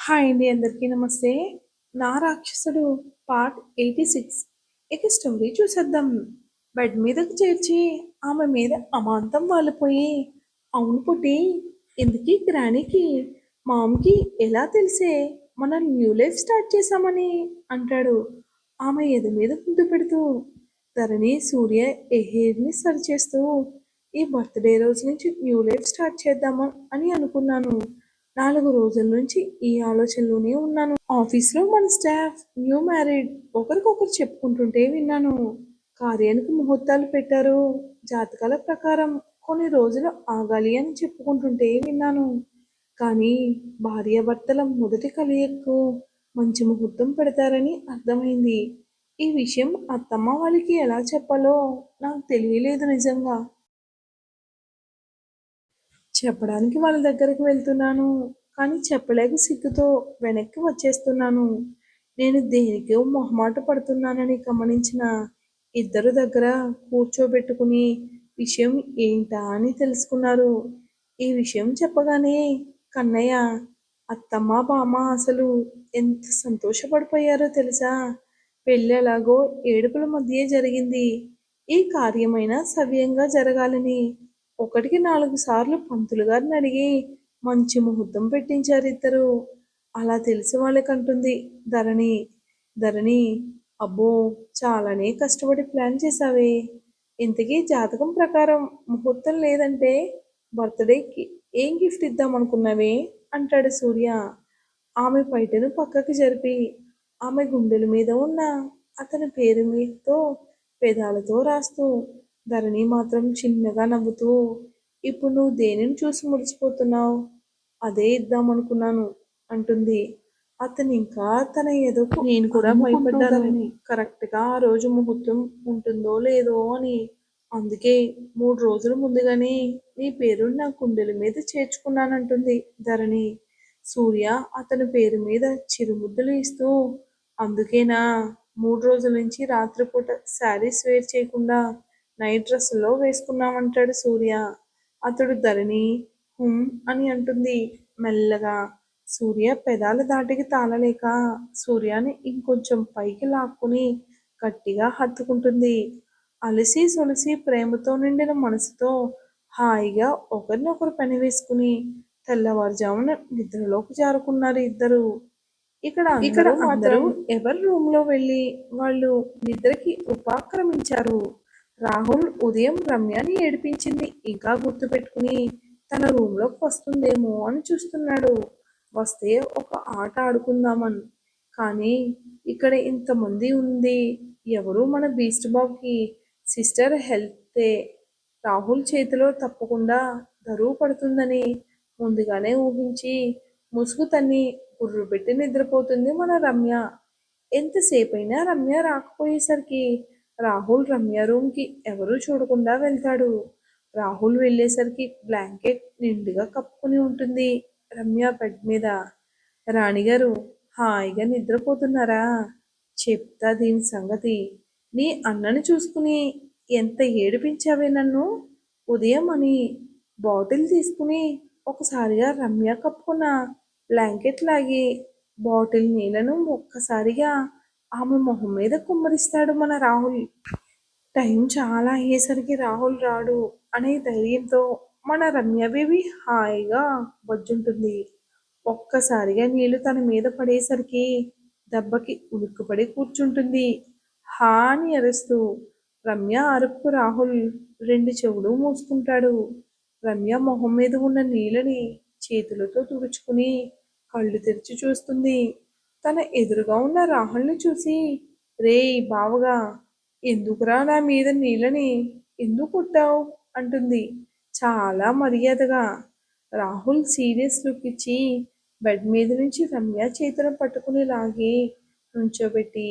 Hi అండి, అందరికీ నమస్తే. నా రాక్షసుడు పార్ట్ 86. ఇక స్టోరీ చూసేద్దాం. బెడ్ మీదకి చేర్చి ఆమె మీద అమాంతం వాలిపోయి, అవును పుట్టి, ఎందుకీ గ్రానీకి మామ్కి ఎలా తెలిసే మనం న్యూ లైఫ్ స్టార్ట్ చేశామని అంటాడు ఆమె ఎద మీద ముద్దు పెడుతూ. ధరణి సూర్య ఎహేర్ని సరిచేస్తూ, ఈ బర్త్డే రోజు నుంచి న్యూ లైఫ్ స్టార్ట్ చేద్దామా అని అనుకున్నాను. 4 రోజుల నుంచి ఈ ఆలోచనలోనే ఉన్నాను. ఆఫీస్లో మన స్టాఫ్ న్యూ మ్యారీడ్ ఒకరికొకరు చెప్పుకుంటుంటే విన్నాను. కార్యానికి ముహూర్తాలు పెట్టారు. జాతకాల ప్రకారం కొన్ని రోజులు ఆగాలి అని చెప్పుకుంటుంటే విన్నాను. కానీ భార్యాభర్తల మొదటి కలయికకు మంచి ముహూర్తం పెడతారని అర్థమైంది. ఈ విషయం అత్తమ్మ వాళ్ళకి ఎలా చెప్పాలో నాకు తెలియలేదు నిజంగా. చెప్పడానికి వాళ్ళ దగ్గరికి వెళ్తున్నాను, కానీ చెప్పలేక సిగ్గుతో వెనక్కి వచ్చేస్తున్నాను. నేను దేనికో మొహమాట పడుతున్నానని గమనించిన ఇద్దరు దగ్గర కూర్చోబెట్టుకుని విషయం ఏంటా అని తెలుసుకున్నారు. ఈ విషయం చెప్పగానే కన్నయ్య, అత్తమ్మ, బామ్మ అసలు ఎంత సంతోషపడిపోయారో తెలుసా. పెళ్ళి ఎలాగో ఏడుపుల మధ్యే జరిగింది. ఈ కార్యమైనా సవ్యంగా జరగాలని 1కి 4 సార్లు పంతులు గారిని అడిగి మంచి ముహూర్తం పెట్టించారు ఇద్దరు. అలా తెలిసి వాళ్ళకంటుంది ధరణి. ధరణి, అబ్బో, చాలానే కష్టపడి ప్లాన్ చేశావే. ఇంతకీ జాతకం ప్రకారం ముహూర్తం లేదంటే బర్త్డేకి ఏం గిఫ్ట్ ఇద్దాం అనుకున్నావే అంటాడు సూర్య. ఆమె పైటను పక్కకి జరిపి ఆమె గుండెల మీద ఉన్న అతని పేరు మీదతో పెదాలతో రాస్తూ. ధరణి మాత్రం చిన్నగా నవ్వుతూ, ఇప్పుడు నువ్వు దేనిని చూసి మురిసిపోతున్నావు? అదే ఇద్దామనుకున్నాను అంటుంది. అతను ఇంకా తన ఎదుకు నేను కూడా భయపడ్డాను, కరెక్ట్గా ఆ రోజు ముహూర్తం ఉంటుందో లేదో అని. అందుకే 3 రోజుల ముందుగానే నీ పేరు నా గుండెల మీద చేర్చుకున్నానంటుంది ధరణి. సూర్య అతని పేరు మీద చిరుముద్దులు ఇస్తూ, అందుకేనా 3 రోజుల నుంచి రాత్రిపూట శారీస్ వేర్ చేయకుండా నైట్ డ్రెస్సులో వేసుకున్నామంటాడు సూర్య. అతడు ధరణి అని అంటుంది మెల్లగా. సూర్య పెదాల దాటికి తాళలేక సూర్యాని ఇంకొంచెం పైకి లాక్కుని గట్టిగా హత్తుకుంటుంది. అలసి సొలసి ప్రేమతో నిండిన మనసుతో హాయిగా ఒకరినొకరు పెనవేసుకుని తెల్లవారుజామున నిద్రలోకి జారుకున్నారు ఇద్దరు. ఇక్కడ మాత్రం ఎవరి రూమ్ లో వెళ్ళి వాళ్ళు నిద్రకి ఉపక్రమించారు. రాహుల్ ఉదయం రమ్యని ఏడిపించింది ఇంకా గుర్తు పెట్టుకుని తన రూమ్ లోకి వస్తుందేమో అని చూస్తున్నాడు. వస్తే ఒక ఆట ఆడుకుందామని. కానీ ఇక్కడ ఇంతమంది ఉంది, ఎవరు మన బీస్ట్ బాబ్కి సిస్టర్ హెల్తే. రాహుల్ చేతిలో తప్పకుండా దరువు పడుతుందని ముందుగానే ఊహించి ముసుగు తన్ని గుర్రు పెట్టి నిద్రపోతుంది మన రమ్య. ఎంతసేపైనా రమ్య రాకపోయేసరికి రాహుల్ రమ్య రూమ్కి ఎవరూ చూడకుండా వెళ్తాడు. రాహుల్ వెళ్ళేసరికి బ్లాంకెట్ నిండుగా కప్పుకుని ఉంటుంది రమ్య బెడ్ మీద. రాణిగారు హాయిగా నిద్రపోతున్నారా? చెప్తా దీని సంగతి. నీ అన్నని చూసుకుని ఎంత ఏడిపించావే నన్ను ఉదయం అని బాటిల్ తీసుకుని ఒకసారిగా రమ్య కప్పుకున్న బ్లాంకెట్ లాగి బాటిల్ నీళ్లను ఒక్కసారిగా ఆమె మొహం మీద కుమ్మరిస్తాడు మన రాహుల్. టైం చాలా అయ్యేసరికి రాహుల్ రాడు అనే ధైర్యంతో మన రమ్య బేబీ హాయిగా బజ్జుంటుంది. ఒక్కసారిగా నీళ్లు తన మీద పడేసరికి దెబ్బకి ఉలిక్కుపడి కూర్చుంటుంది హా అని అరుస్తూ. రమ్య అరుపుకు రాహుల్ 2 చెవులు మూసుకుంటాడు. రమ్య మొహం మీద ఉన్న నీళ్ళని చేతులతో తుడుచుకుని కళ్ళు తెరిచి చూస్తుంది. తన ఎదురుగా ఉన్న రాహుల్ని చూసి, రేయ్ బావగా, ఎందుకురా నా మీద నీళ్ళని ఎందుకు కొట్టావు అంటుంది చాలా మర్యాదగా. రాహుల్ సీరియస్ లుక్ ఇచ్చి బెడ్ మీద నుంచి రమ్య చేతులను పట్టుకుని లాగి నుంచోబెట్టి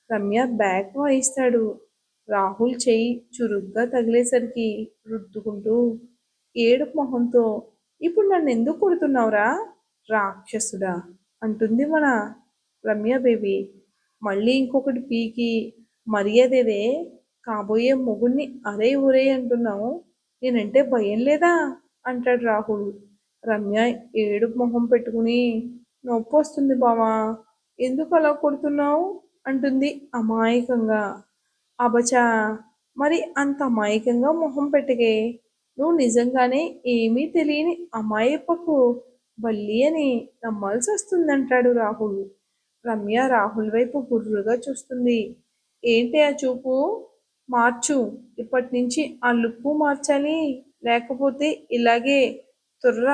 రమ్య బ్యాగ్ వాయిస్తాడు. రాహుల్ చెయ్యి చురుగ్గా తగిలేసరికి రుద్దుకుంటూ ఏడుపు మొహంతో, ఇప్పుడు నన్ను ఎందుకు కొడుతున్నావురా రాక్షసుడా అంటుంది మన రమ్య బేబీ. మళ్ళీ ఇంకొకటి పీకి మర్యాదేదే, కాబోయే మొగుణ్ణి అరే ఊరే అంటున్నావు, నేనంటే భయం లేదా అంటాడు రాహుల్. రమ్య ఏడుపు మొహం పెట్టుకుని నొప్పి వస్తుంది బావా, ఎందుకు అలా కొడుతున్నావు అంటుంది అమాయకంగా. అబచా, మరి అంత అమాయకంగా మొహం పెట్టకే, నువ్వు నిజంగానే ఏమీ తెలియని అమాయపకు బల్లి అని నమ్మాల్సి వస్తుందంటాడు రాహుల్. రమ్య రాహుల్ వైపు గుర్రుగా చూస్తుంది. ఏంటి ఆ చూపు? మార్చు, ఇప్పటి నుంచి ఆ లుక్కు మార్చాలి, లేకపోతే ఇలాగే తుర్ర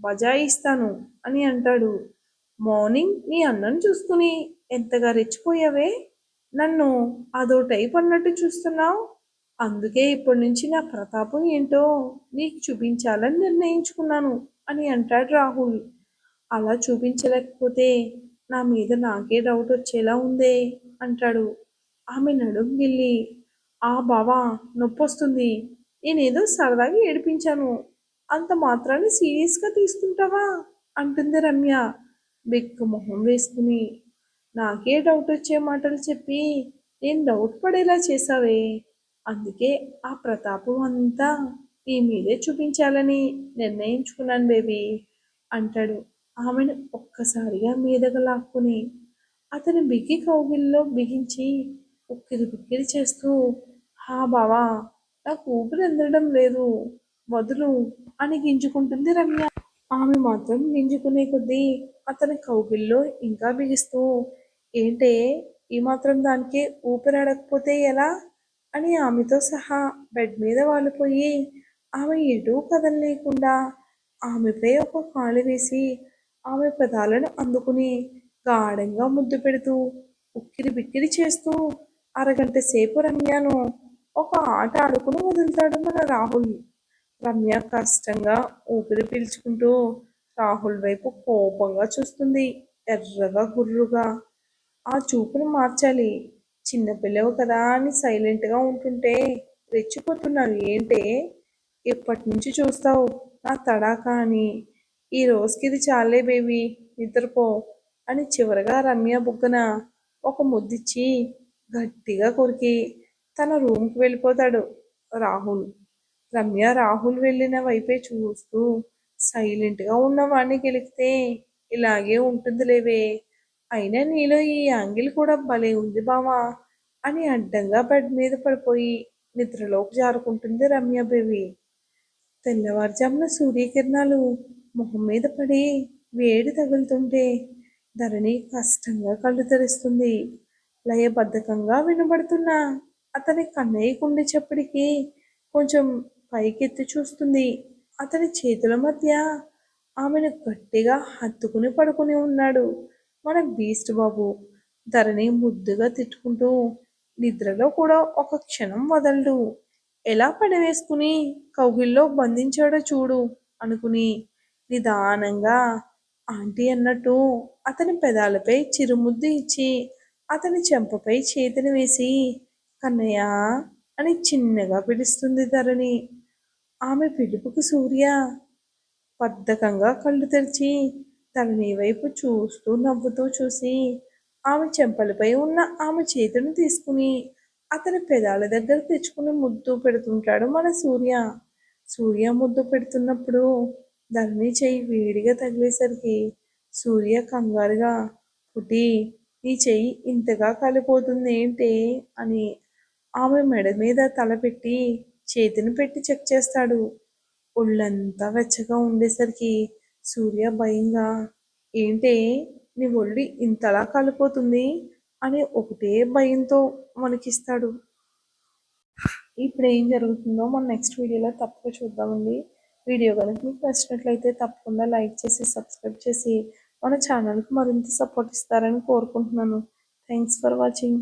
బజాయిస్తాను అని అంటాడు. మార్నింగ్ నీ అన్నను చూసుకుని ఎంతగా రెచ్చిపోయావే, నన్ను అదో టైప్ అన్నట్టు చూస్తున్నావు. అందుకే ఇప్పటి నుంచి నా ప్రతాపం ఏంటో నీకు చూపించాలని నిర్ణయించుకున్నాను అని అంటాడు రాహుల్. అలా చూపించలేకపోతే నా మీద నాకే డౌట్ వచ్చేలా ఉందే అంటాడు. ఆమె నడుం గిల్లి, ఆ బావా నొప్పొస్తుంది, నేనేదో సరదాగా ఏడిపించాను, అంత మాత్రాన్ని సీరియస్గా తీసుకుంటావా అంటుంది రమ్య బిక్కు మొహం వేసుకుని. నాకే డౌట్ వచ్చే మాటలు చెప్పి నేను డౌట్ పడేలా చేసావే, అందుకే ఆ ప్రతాపం అంతా నీ మీదే చూపించాలని నిర్ణయించుకున్నాను బేబీ అంటాడు. ఆమెను ఒక్కసారిగా మీదకు లాక్కుని అతని బిగి కౌగిల్లో బిగించి ఉక్కిరి బిక్కిరి చేస్తూ, హా బావా, నాకు ఊపిరి అందడం లేదు, వదులు అని గింజుకుంటుంది రమ్య. ఆమె మాత్రం గింజుకునే కొద్దీ అతని కౌగిల్లో ఇంకా బిగిస్తూ, ఏంటే, ఈ మాత్రం దానికే ఊపిరాడకపోతే ఎలా అని ఆమెతో సహా బెడ్ మీద వాలిపోయి ఆమె ఎటూ కదలలేకుండా ఆమెపై ఒక కాలు వేసి ఆమె పెదాలను అందుకుని గాఢంగా ముద్దు పెడుతూ ఉక్కిరి బిక్కిరి చేస్తూ అరగంట సేపు రమ్యను ఒక ఆట ఆడుకుని వదులుతాడు మన రాహుల్. రమ్య కష్టంగా ఊపిరి పీల్చుకుంటూ రాహుల్ వైపు కోపంగా చూస్తుంది, ఎర్రగా గుర్రుగా. ఆ చూపును మార్చాలి, చిన్నపిల్లవు కదా అని సైలెంట్గా ఉంటుంటే రెచ్చిపోతున్నావు ఏంటే, ఎప్పటి నుంచి చూస్తావు నా తడాకా అని, ఈ రోజుకి ఇది చాలే బేబీ, నిద్రపో అని చివరగా రమ్య బుగ్గన ఒక ముద్దిచ్చి గట్టిగా కొరికి తన రూమ్కి వెళ్ళిపోతాడు రాహుల్. రమ్య రాహుల్ వెళ్ళిన వైపే చూస్తూ సైలెంట్గా ఉన్నవాడిని గెలికితే ఇలాగే ఉంటుందిలేవే, అయినా నీలో ఈ యాంగిల్ కూడా భలే ఉంది బావా అని అడ్డంగా బెడ్ మీద పడిపోయి నిద్రలోకి జారుకుంటుంది రమ్య బేబీ. తెల్లవారుజామున సూర్యకిరణాలు మొహం మీద పడి వేడి తగులుతుంటే ధరణి కష్టంగా కళ్ళు తెరుస్తుంది. లయబద్ధకంగా వినబడుతున్న అతని కన్నయ్య కుండి చప్పడికి కొంచెం పైకెత్తి చూస్తుంది. అతని చేతుల మధ్య ఆమెను గట్టిగా హత్తుకుని పడుకుని ఉన్నాడు మన బీస్ట్ బాబు. ధరణి ముద్దుగా తిట్టుకుంటూ నిద్రలో కూడా ఒక క్షణం వదలడు. ఎలా పడవేసుకుని కౌగిల్లో బంధించాడో చూడు అనుకుని నిదానంగా ఆంటీ అన్నట్టు అతని పెదాలపై చిరుముద్దు ఇచ్చి అతని చెంపపై చేతిని వేసి కన్నయ్య అని చిన్నగా పిలుస్తుంది ధరణి. ఆమె పిలుపుకు సూర్య బద్ధకంగా కళ్ళు తెరిచి ధరణి వైపు చూస్తూ నవ్వుతూ చూసి ఆమె చెంపలపై ఉన్న ఆమె చేతిని తీసుకుని అతని పెదాల దగ్గర తెచ్చుకుని ముద్దు పెడుతుంటాడు మన సూర్య. సూర్య ముద్దు పెడుతున్నప్పుడు ధరణి చెయ్యి వేడిగా తగిలేసరికి సూర్య కంగారుగా, పుటి, నీ చెయ్యి ఇంతగా కాలిపోతుంది ఏంటే అని ఆమె మెడ మీద తల పెట్టి చేతిని పెట్టి చెక్ చేస్తాడు. ఒళ్ళంతా వెచ్చగా ఉండేసరికి సూర్య భయంగా, ఏంటే, నీ ఒళ్ళు ఇంతలా కాలిపోతుంది అని ఒకటే భయంతో వణికిస్తాడు. ఇప్పుడు ఏం జరుగుతుందో మన నెక్స్ట్ వీడియోలో తప్పక చూద్దామండి. వీడియో కనుక మీకు నచ్చినట్లయితే తప్పకుండా లైక్ చేసి సబ్స్క్రైబ్ చేసి మన ఛానల్కి మరింత సపోర్ట్ ఇస్తారని కోరుకుంటున్నాను. Thanks for watching.